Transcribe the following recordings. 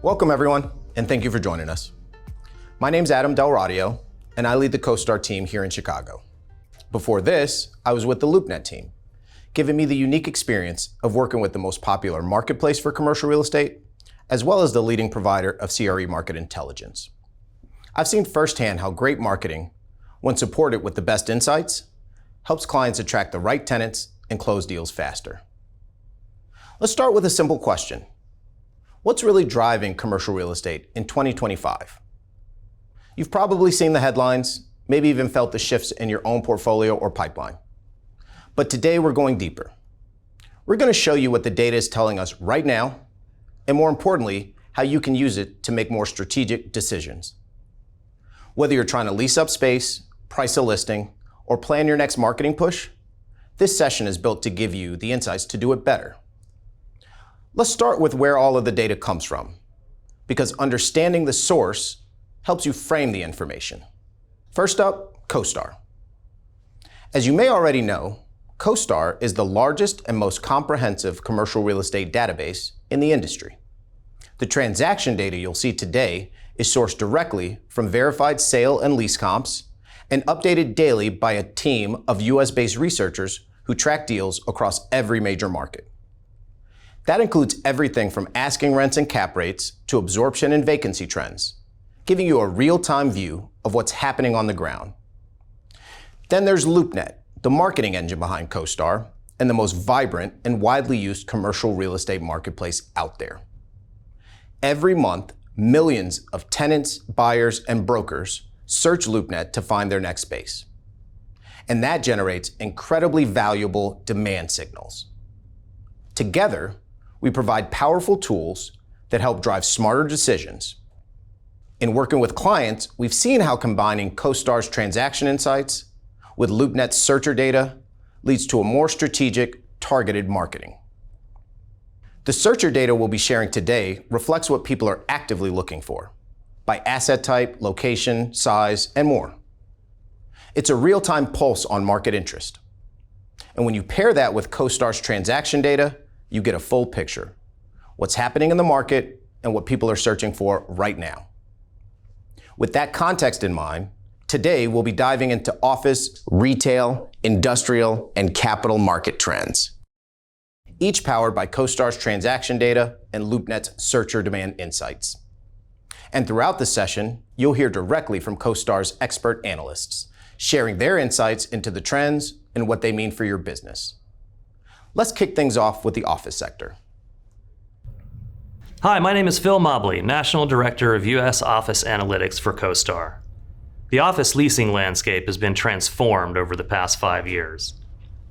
Welcome everyone, and thank you for joining us. My name's Adam Del Radio, and I lead the CoStar team here in Chicago. Before this, I was with the LoopNet team, giving me the unique experience of working with the most popular marketplace for commercial real estate, as well as the leading provider of CRE market intelligence. I've seen firsthand how great marketing, when supported with the best insights, helps clients attract the right tenants and close deals faster. Let's start with a simple question. What's really driving commercial real estate in 2025? You've probably seen the headlines, maybe even felt the shifts in your own portfolio or pipeline. But today we're going deeper. We're going to show you what the data is telling us right now, and more importantly, how you can use it to make more strategic decisions. Whether you're trying to lease up space, price a listing, or plan your next marketing push, this session is built to give you the insights to do it better. Let's start with where all of the data comes from, because understanding the source helps you frame the information. First up, CoStar. As you may already know, CoStar is the largest and most comprehensive commercial real estate database in the industry. The transaction data you'll see today is sourced directly from verified sale and lease comps and updated daily by a team of US-based researchers who track deals across every major market. That includes everything from asking rents and cap rates to absorption and vacancy trends, giving you a real-time view of what's happening on the ground. Then there's LoopNet, the marketing engine behind CoStar, and the most vibrant and widely used commercial real estate marketplace out there. Every month, millions of tenants, buyers, and brokers search LoopNet to find their next space. And that generates incredibly valuable demand signals. Together, we provide powerful tools that help drive smarter decisions. In working with clients, we've seen how combining CoStar's transaction insights with LoopNet's searcher data leads to a more strategic, targeted marketing. The searcher data we'll be sharing today reflects what people are actively looking for, by asset type, location, size, and more. It's a real-time pulse on market interest. And when you pair that with CoStar's transaction data, you get a full picture, what's happening in the market and what people are searching for right now. With that context in mind, today we'll be diving into office, retail, industrial, and capital market trends, each powered by CoStar's transaction data and LoopNet's searcher demand insights. And throughout the session, you'll hear directly from CoStar's expert analysts, sharing their insights into the trends and what they mean for your business. Let's kick things off with the office sector. Hi, my name is Phil Mobley, National Director of U.S. Office Analytics for CoStar. The office leasing landscape has been transformed over the past 5 years.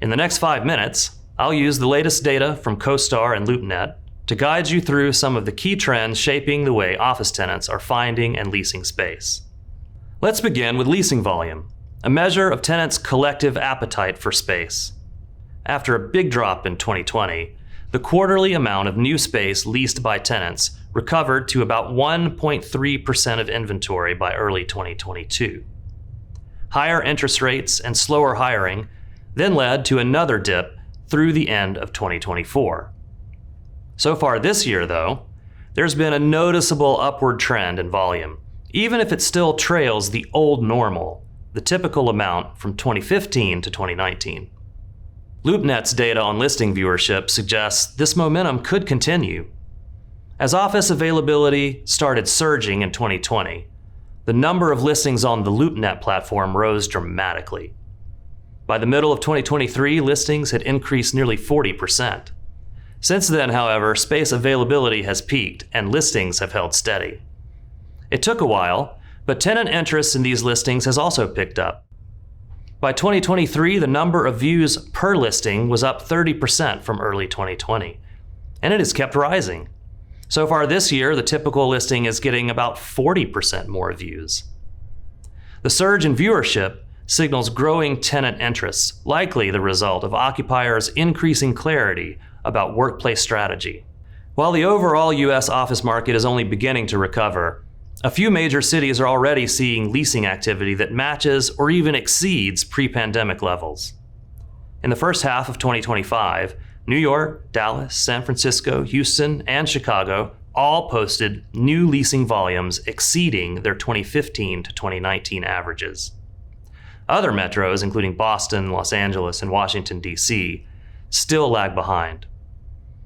In the next 5 minutes, I'll use the latest data from CoStar and LoopNet to guide you through some of the key trends shaping the way office tenants are finding and leasing space. Let's begin with leasing volume, a measure of tenants' collective appetite for space. After a big drop in 2020, the quarterly amount of new space leased by tenants recovered to about 1.3% of inventory by early 2022. Higher interest rates and slower hiring then led to another dip through the end of 2024. So far this year, though, there's been a noticeable upward trend in volume, even if it still trails the old normal, the typical amount from 2015 to 2019. LoopNet's data on listing viewership suggests this momentum could continue. As office availability started surging in 2020, the number of listings on the LoopNet platform rose dramatically. By the middle of 2023, listings had increased nearly 40%. Since then, however, space availability has peaked and listings have held steady. It took a while, but tenant interest in these listings has also picked up. By 2023, the number of views per listing was up 30% from early 2020, and it has kept rising. So far this year, the typical listing is getting about 40% more views. The surge in viewership signals growing tenant interests, likely the result of occupiers' increasing clarity about workplace strategy. While the overall U.S. office market is only beginning to recover, a few major cities are already seeing leasing activity that matches or even exceeds pre-pandemic levels. In the first half of 2025, New York, Dallas, San Francisco, Houston, and Chicago all posted new leasing volumes exceeding their 2015 to 2019 averages. Other metros, including Boston, Los Angeles, and Washington, D.C., still lag behind.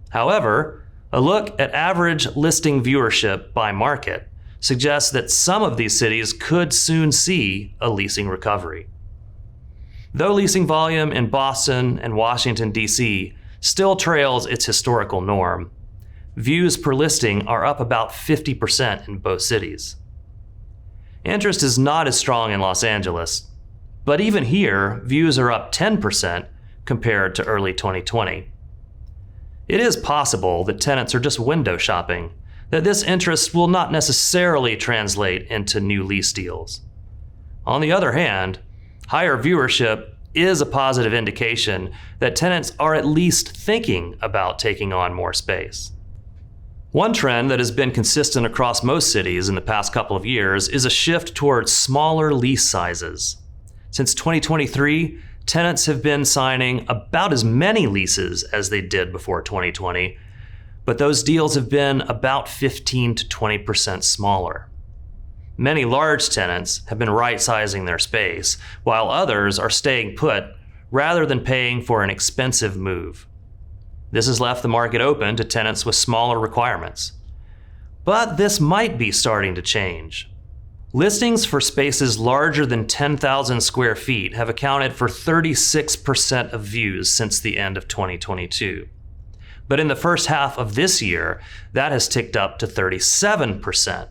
However, a look at average listing viewership by market suggests that some of these cities could soon see a leasing recovery. Though leasing volume in Boston and Washington, D.C. still trails its historical norm, views per listing are up about 50% in both cities. Interest is not as strong in Los Angeles, but even here, views are up 10% compared to early 2020. It is possible that tenants are just window shopping, that this interest will not necessarily translate into new lease deals. On the other hand, higher viewership is a positive indication that tenants are at least thinking about taking on more space. One trend that has been consistent across most cities in the past couple of years is a shift towards smaller lease sizes. Since 2023, tenants have been signing about as many leases as they did before 2020, but those deals have been about 15 to 20% smaller. Many large tenants have been right-sizing their space, while others are staying put rather than paying for an expensive move. This has left the market open to tenants with smaller requirements. But this might be starting to change. Listings for spaces larger than 10,000 square feet have accounted for 36% of views since the end of 2022. But in the first half of this year, that has ticked up to 37%.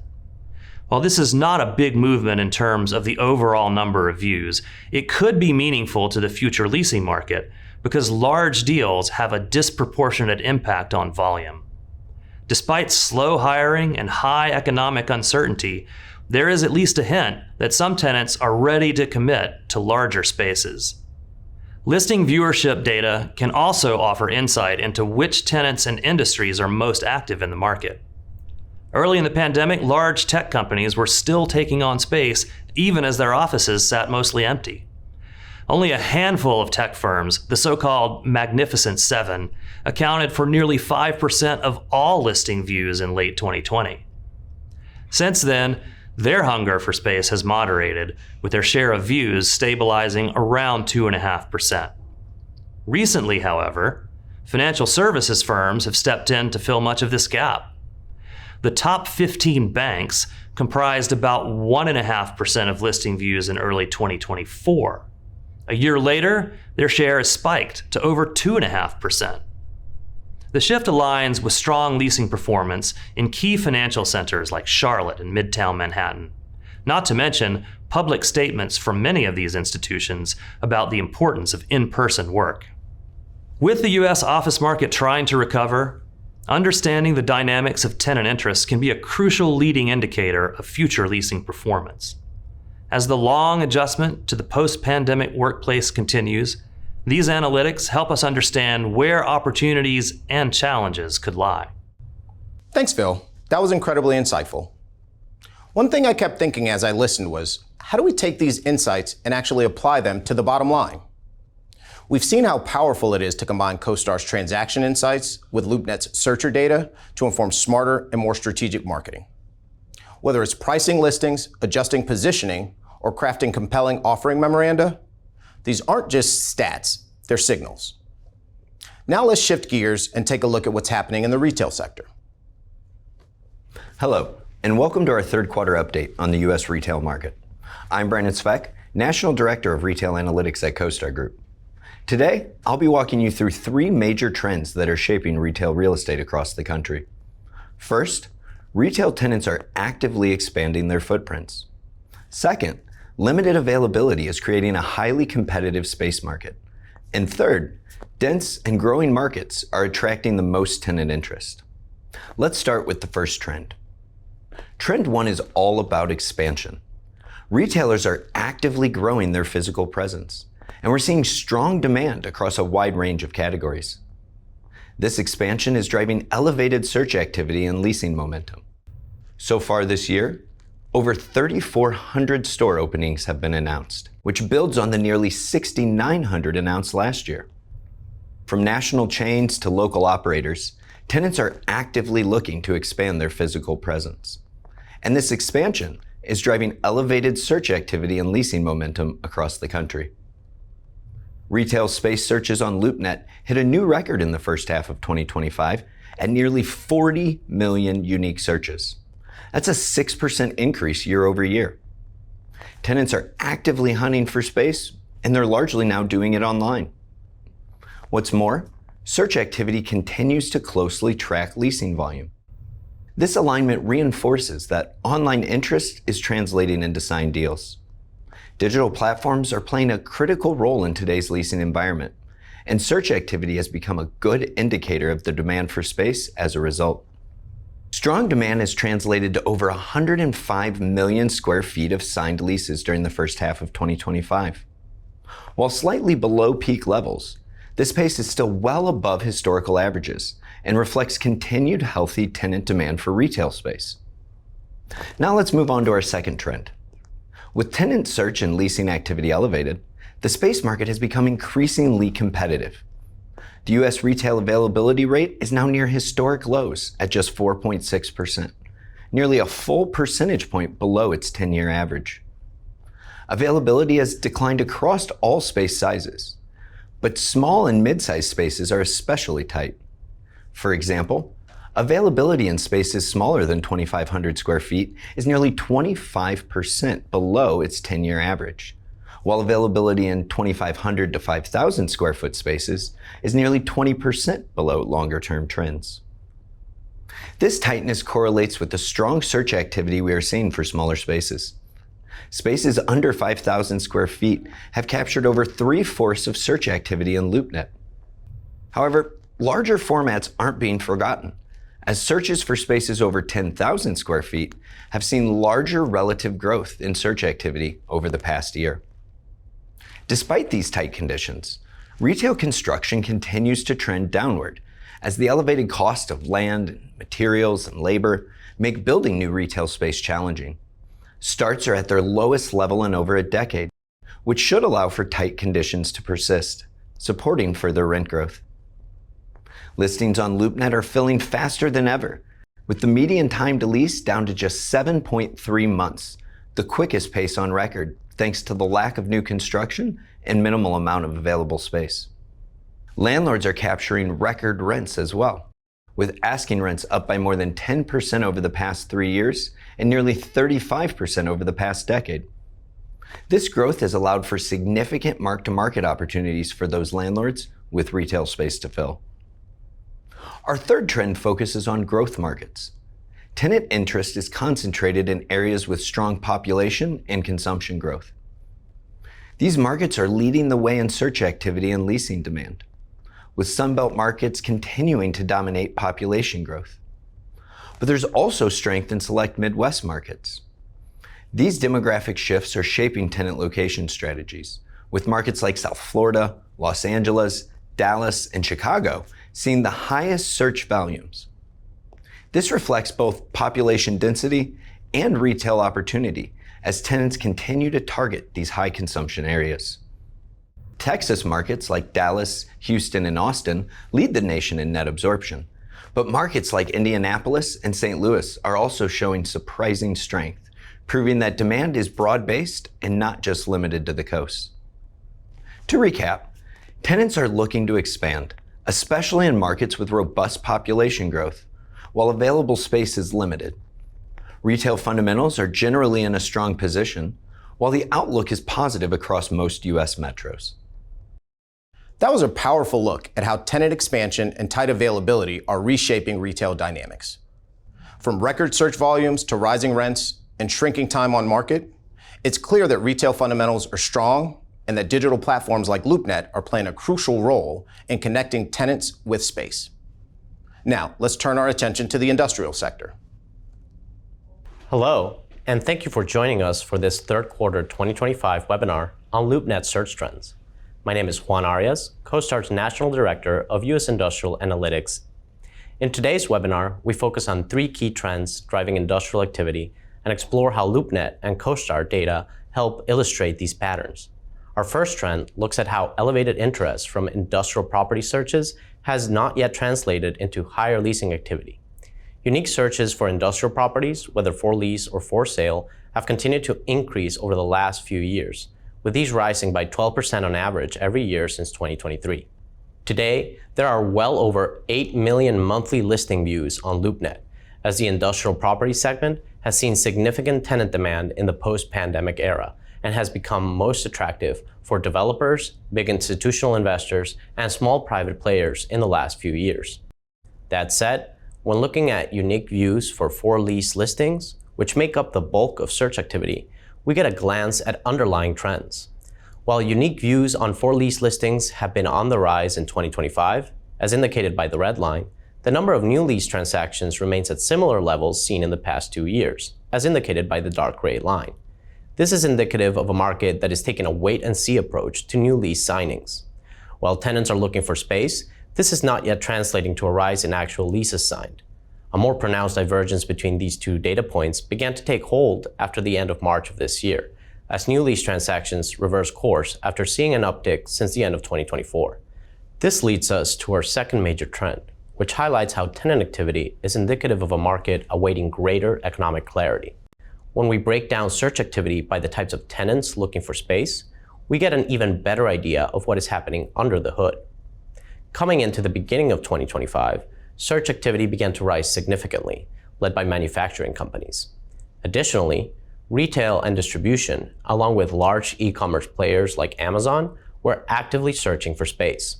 While this is not a big movement in terms of the overall number of views, it could be meaningful to the future leasing market because large deals have a disproportionate impact on volume. Despite slow hiring and high economic uncertainty, there is at least a hint that some tenants are ready to commit to larger spaces. Listing viewership data can also offer insight into which tenants and industries are most active in the market. Early in the pandemic, large tech companies were still taking on space even as their offices sat mostly empty. Only a handful of tech firms, the so-called Magnificent Seven, accounted for nearly 5% of all listing views in late 2020. Since then, their hunger for space has moderated, with their share of views stabilizing around 2.5%. Recently, however, financial services firms have stepped in to fill much of this gap. The top 15 banks comprised about 1.5% of listing views in early 2024. A year later, their share has spiked to over 2.5%. The shift aligns with strong leasing performance in key financial centers like Charlotte and Midtown Manhattan, not to mention public statements from many of these institutions about the importance of in-person work. With the U.S. office market trying to recover, understanding the dynamics of tenant interest can be a crucial leading indicator of future leasing performance. As the long adjustment to the post-pandemic workplace continues, these analytics help us understand where opportunities and challenges could lie. Thanks, Phil. That was incredibly insightful. One thing I kept thinking as I listened was, how do we take these insights and actually apply them to the bottom line? We've seen how powerful it is to combine CoStar's transaction insights with LoopNet's searcher data to inform smarter and more strategic marketing. Whether it's pricing listings, adjusting positioning, or crafting compelling offering memoranda, these aren't just stats, they're signals. Now let's shift gears and take a look at what's happening in the retail sector. Hello, and welcome to our third quarter update on the U.S. retail market. I'm Brandon Sveck, National Director of Retail Analytics at CoStar Group. Today, I'll be walking you through three major trends that are shaping retail real estate across the country. First, retail tenants are actively expanding their footprints. Second, limited availability is creating a highly competitive space market. And third, dense and growing markets are attracting the most tenant interest. Let's start with the first trend. Trend one is all about expansion. Retailers are actively growing their physical presence, and we're seeing strong demand across a wide range of categories. This expansion is driving elevated search activity and leasing momentum. So far this year, over 3,400 store openings have been announced, which builds on the nearly 6,900 announced last year. From national chains to local operators, Tenants are actively looking to expand their physical presence. And this expansion is driving elevated search activity and leasing momentum across the country. Retail space searches on LoopNet hit a new record in the first half of 2025 at nearly 40 million unique searches. That's a 6% increase year over year. Tenants are actively hunting for space, and they're largely now doing it online. What's more, search activity continues to closely track leasing volume. This alignment reinforces that online interest is translating into signed deals. Digital platforms are playing a critical role in today's leasing environment, and search activity has become a good indicator of the demand for space as a result. Strong demand has translated to over 105 million square feet of signed leases during the first half of 2025. While slightly below peak levels, this pace is still well above historical averages and reflects continued healthy tenant demand for retail space. Now let's move on to our second trend. With tenant search and leasing activity elevated, the space market has become increasingly competitive. The U.S. retail availability rate is now near historic lows at just 4.6%, nearly a full percentage point below its 10-year average. Availability has declined across all space sizes, but small and mid-sized spaces are especially tight. For example, availability in spaces smaller than 2,500 square feet is nearly 25% below its 10-year average, while availability in 2,500 to 5,000 square foot spaces is nearly 20% below longer-term trends. This tightness correlates with the strong search activity we are seeing for smaller spaces. Spaces under 5,000 square feet have captured over 3/4 of search activity in LoopNet. However, larger formats aren't being forgotten, as searches for spaces over 10,000 square feet have seen larger relative growth in search activity over the past year. Despite these tight conditions, retail construction continues to trend downward as the elevated cost of land, materials, and labor make building new retail space challenging. Starts are at their lowest level in over a decade, which should allow for tight conditions to persist, supporting further rent growth. Listings on LoopNet are filling faster than ever, with the median time to lease down to just 7.3 months, the quickest pace on record, thanks to the lack of new construction and minimal amount of available space. Landlords are capturing record rents as well, with asking rents up by more than 10% over the past 3 years and nearly 35% over the past decade. This growth has allowed for significant mark-to-market opportunities for those landlords with retail space to fill. Our third trend focuses on growth markets. Tenant interest is concentrated in areas with strong population and consumption growth. These markets are leading the way in search activity and leasing demand, with Sunbelt markets continuing to dominate population growth. But there's also strength in select Midwest markets. These demographic shifts are shaping tenant location strategies, with markets like South Florida, Los Angeles, Dallas, and Chicago seeing the highest search volumes. This reflects both population density and retail opportunity as tenants continue to target these high consumption areas. Texas markets like Dallas, Houston, and Austin lead the nation in net absorption, but markets like Indianapolis and St. Louis are also showing surprising strength, proving that demand is broad-based and not just limited to the coast. To recap, tenants are looking to expand, especially in markets with robust population growth, while available space is limited. Retail fundamentals are generally in a strong position, while the outlook is positive across most U.S. metros. That was a powerful look at how tenant expansion and tight availability are reshaping retail dynamics. From record search volumes to rising rents and shrinking time on market, it's clear that retail fundamentals are strong and that digital platforms like LoopNet are playing a crucial role in connecting tenants with space. Now, let's turn our attention to the industrial sector. Hello, and thank you for joining us for this third quarter 2025 webinar on LoopNet search trends. My name is Juan Arias, CoStar's National Director of U.S. Industrial Analytics. In today's webinar, we focus on 3 key trends driving industrial activity and explore how LoopNet and CoStar data help illustrate these patterns. Our first trend looks at how elevated interest from industrial property searches has not yet translated into higher leasing activity. Unique searches for industrial properties, whether for lease or for sale, have continued to increase over the last few years, with these rising by 12% on average every year since 2023. Today, there are well over 8 million monthly listing views on LoopNet, as the industrial property segment has seen significant tenant demand in the post-pandemic era and has become most attractive for developers, big institutional investors, and small private players in the last few years. That said, when looking at unique views for lease listings, which make up the bulk of search activity, we get a glance at underlying trends. While unique views on for lease listings have been on the rise in 2025, as indicated by the red line, the number of new lease transactions remains at similar levels seen in the past 2 years, as indicated by the dark gray line. This is indicative of a market that is taking a wait-and-see approach to new lease signings. While tenants are looking for space, this is not yet translating to a rise in actual leases signed. A more pronounced divergence between these two data points began to take hold after the end of March of this year, as new lease transactions reversed course after seeing an uptick since the end of 2024. This leads us to our second major trend, which highlights how tenant activity is indicative of a market awaiting greater economic clarity. When we break down search activity by the types of tenants looking for space, we get an even better idea of what is happening under the hood. Coming into the beginning of 2025, search activity began to rise significantly, led by manufacturing companies. Additionally, retail and distribution, along with large e-commerce players like Amazon, were actively searching for space.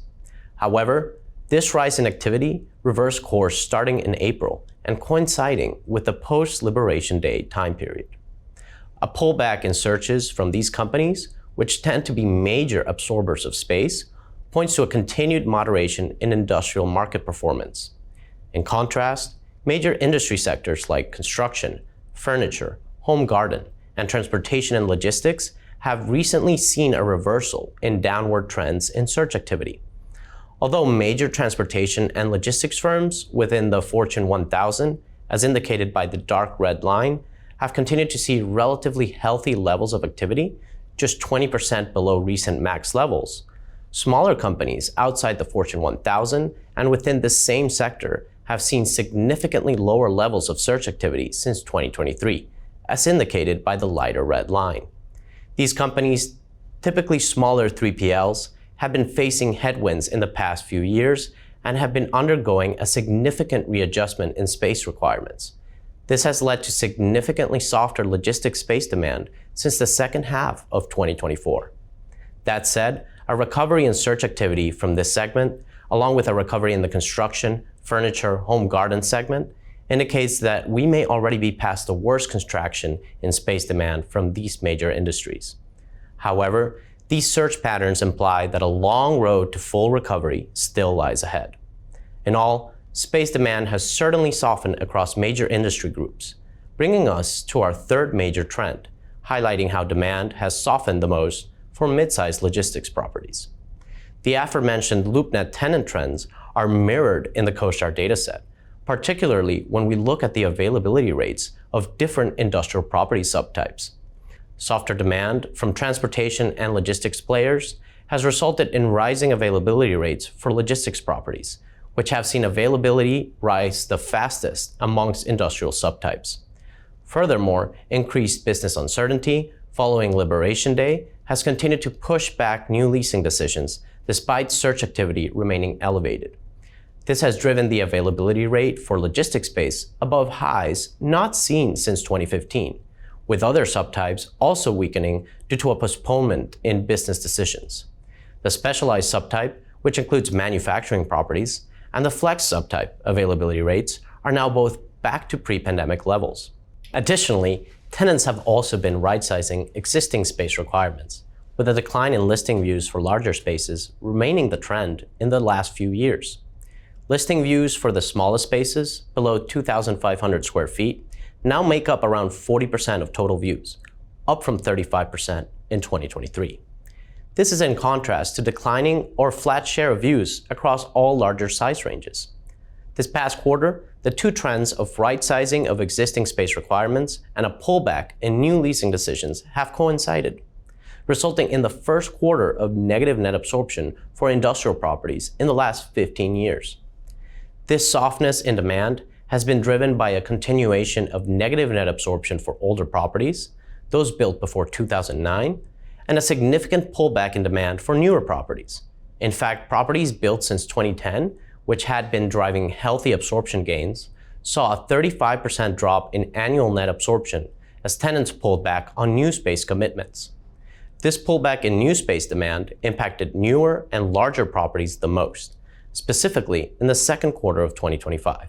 However, this rise in activity reversed course starting in April and coinciding with the post-Liberation Day time period. A pullback in searches from these companies, which tend to be major absorbers of space, points to a continued moderation in industrial market performance. In contrast, major industry sectors like construction, furniture, home garden, and transportation and logistics have recently seen a reversal in downward trends in search activity. Although major transportation and logistics firms within the Fortune 1000, as indicated by the dark red line, have continued to see relatively healthy levels of activity, just 20% below recent max levels, smaller companies outside the Fortune 1000 and within the same sector have seen significantly lower levels of search activity since 2023, as indicated by the lighter red line. These companies, typically smaller 3PLs, have been facing headwinds in the past few years and have been undergoing a significant readjustment in space requirements. This has led to significantly softer logistics space demand since the second half of 2024. That said, a recovery in search activity from this segment, along with a recovery in the construction, furniture, home garden segment, indicates that we may already be past the worst contraction in space demand from these major industries. However, these search patterns imply that a long road to full recovery still lies ahead. In all, space demand has certainly softened across major industry groups, bringing us to our third major trend, highlighting how demand has softened the most for mid-sized logistics properties. The aforementioned LoopNet tenant trends are mirrored in the CoStar dataset, particularly when we look at the availability rates of different industrial property subtypes. Softer demand from transportation and logistics players has resulted in rising availability rates for logistics properties, which have seen availability rise the fastest amongst industrial subtypes. Furthermore, increased business uncertainty following Liberation Day has continued to push back new leasing decisions despite search activity remaining elevated. This has driven the availability rate for logistics space above highs not seen since 2015, with other subtypes also weakening due to a postponement in business decisions. The specialized subtype, which includes manufacturing properties, and the flex subtype availability rates are now both back to pre-pandemic levels. Additionally, tenants have also been right-sizing existing space requirements, with a decline in listing views for larger spaces remaining the trend in the last few years. Listing views for the smallest spaces, below 2,500 square feet, now make up around 40% of total views, up from 35% in 2023. This is in contrast to declining or flat share of views across all larger size ranges. This past quarter, the two trends of right-sizing of existing space requirements and a pullback in new leasing decisions have coincided. resulting in the first quarter of negative net absorption for industrial properties in the last 15 years. This softness in demand has been driven by a continuation of negative net absorption for older properties, those built before 2009, and a significant pullback in demand for newer properties. In fact, properties built since 2010, which had been driving healthy absorption gains, saw a 35% drop in annual net absorption as tenants pulled back on new space commitments. This pullback in new space demand impacted newer and larger properties the most, specifically in the second quarter of 2025,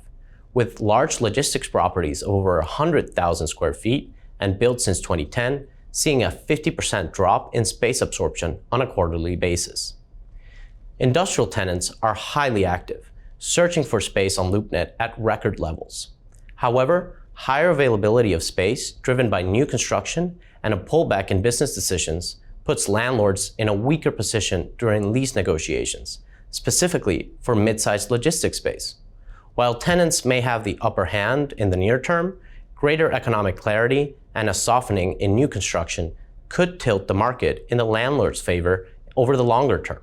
with large logistics properties of over 100,000 square feet and built since 2010 seeing a 50% drop in space absorption on a quarterly basis. Industrial tenants are highly active, searching for space on LoopNet at record levels. However, higher availability of space driven by new construction and a pullback in business decisions puts landlords in a weaker position during lease negotiations, specifically for mid-sized logistics space. While tenants may have the upper hand in the near term, greater economic clarity and a softening in new construction could tilt the market in the landlord's favor over the longer term.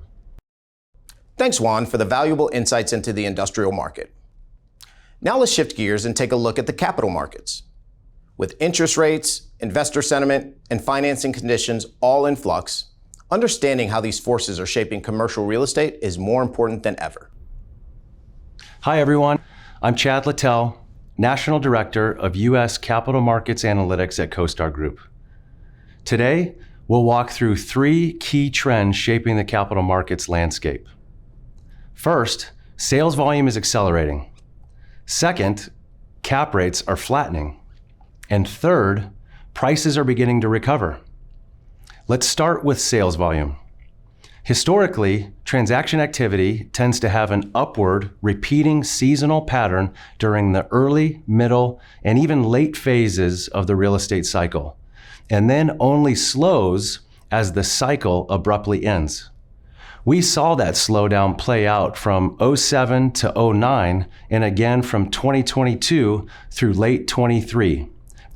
Thanks, Juan, for the valuable insights into the industrial market. Now let's shift gears and take a look at the capital markets. With interest rates, investor sentiment, and financing conditions all in flux, understanding how these forces are shaping commercial real estate is more important than ever. Hi, everyone. I'm Chad Littell, National Director of U.S. Capital Markets Analytics at CoStar Group. Today, we'll walk through 3 key trends shaping the capital markets landscape. First, sales volume is accelerating. Second, cap rates are flattening. And third, prices are beginning to recover. Let's start with sales volume. Historically, transaction activity tends to have an upward, repeating seasonal pattern during the early, middle, and even late phases of the real estate cycle, and then only slows as the cycle abruptly ends. We saw that slowdown play out from 2007 to 2009 and again from 2022 through late 23.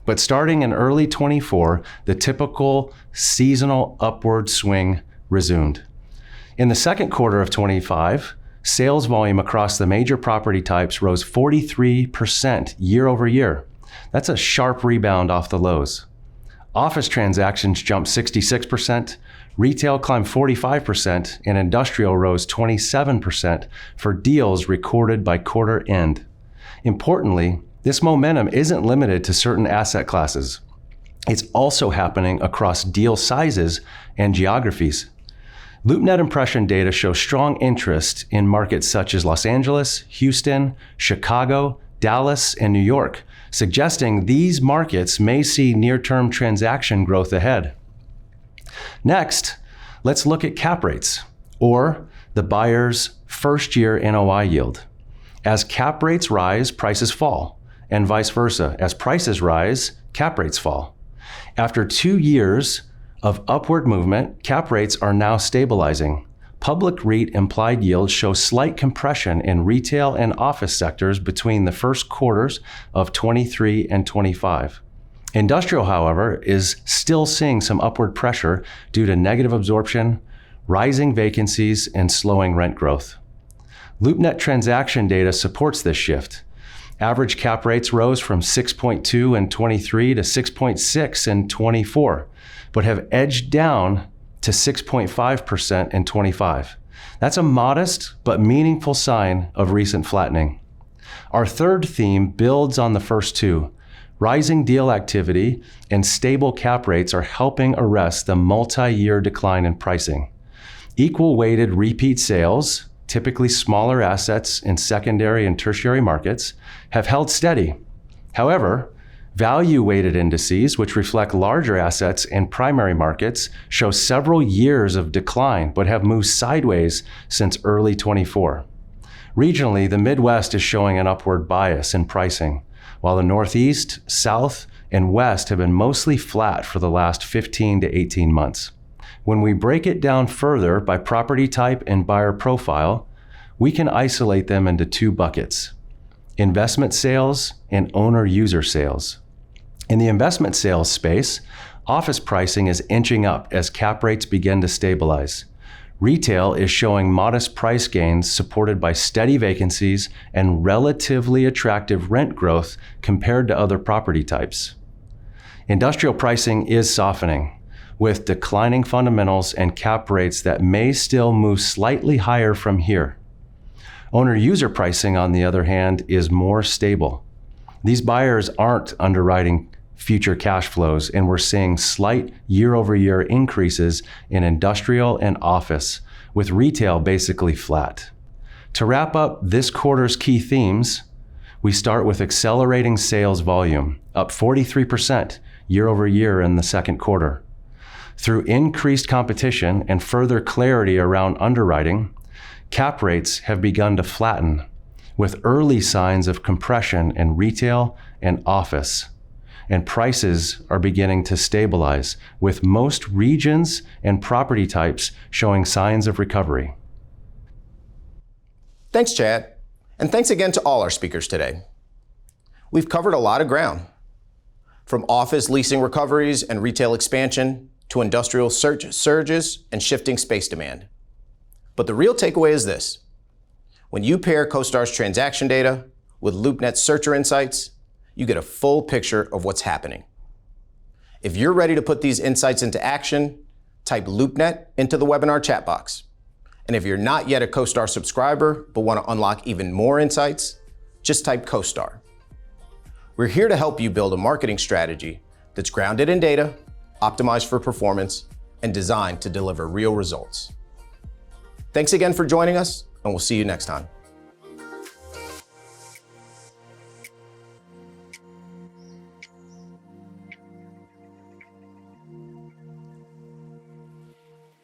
But starting in early 24, the typical seasonal upward swing resumed. In the second quarter of 25, sales volume across the major property types rose 43% year over year. That's a sharp rebound off the lows. Office transactions jumped 66%, retail climbed 45%, and industrial rose 27% for deals recorded by quarter end. Importantly, this momentum isn't limited to certain asset classes. It's also happening across deal sizes and geographies. LoopNet impression data shows strong interest in markets such as Los Angeles, Houston, Chicago, Dallas, and New York, suggesting these markets may see near-term transaction growth ahead. Next, let's look at cap rates, or the buyer's first-year NOI yield. As cap rates rise, prices fall, and vice versa. As prices rise, cap rates fall. After 2 years of upward movement, cap rates are now stabilizing. Public REIT implied yields show slight compression in retail and office sectors between the first quarters of 23 and 25. Industrial, however, is still seeing some upward pressure due to negative absorption, rising vacancies, and slowing rent growth. LoopNet transaction data supports this shift. Average cap rates rose from 6.2 in 23 to 6.6 in 24, but have edged down to 6.5% in 25. That's a modest but meaningful sign of recent flattening. Our third theme builds on the first two. Rising deal activity and stable cap rates are helping arrest the multi-year decline in pricing. Equal-weighted repeat sales, typically smaller assets in secondary and tertiary markets, have held steady. However, value-weighted indices, which reflect larger assets in primary markets, show several years of decline but have moved sideways since early 24. Regionally, the Midwest is showing an upward bias in pricing, while the Northeast, South, and West have been mostly flat for the last 15 to 18 months. When we break it down further by property type and buyer profile, we can isolate them into 2 buckets: investment sales and owner-user sales. In the investment sales space, Office pricing is inching up as cap rates begin to stabilize. Retail is showing modest price gains supported by steady vacancies and relatively attractive rent growth compared to other property types. Industrial pricing is softening, with declining fundamentals and cap rates that may still move slightly higher from here. Owner-user pricing, on the other hand, is more stable. These buyers aren't underwriting future cash flows, and we're seeing slight year-over-year increases in industrial and office, with retail basically flat. To wrap up this quarter's key themes, we start with accelerating sales volume, up 43% year-over-year in the second quarter. Through increased competition and further clarity around underwriting, cap rates have begun to flatten, with early signs of compression in retail and office. And prices are beginning to stabilize, with most regions and property types showing signs of recovery. Thanks, Chad. And thanks again to all our speakers today. We've covered a lot of ground, from office leasing recoveries and retail expansion to industrial surges and shifting space demand. But the real takeaway is this. When you pair CoStar's transaction data with LoopNet's searcher insights, you get a full picture of what's happening. If you're ready to put these insights into action, type LoopNet into the webinar chat box. And if you're not yet a CoStar subscriber but want to unlock even more insights, just type CoStar. We're here to help you build a marketing strategy that's grounded in data, optimized for performance, and designed to deliver real results. Thanks again for joining us, and we'll see you next time.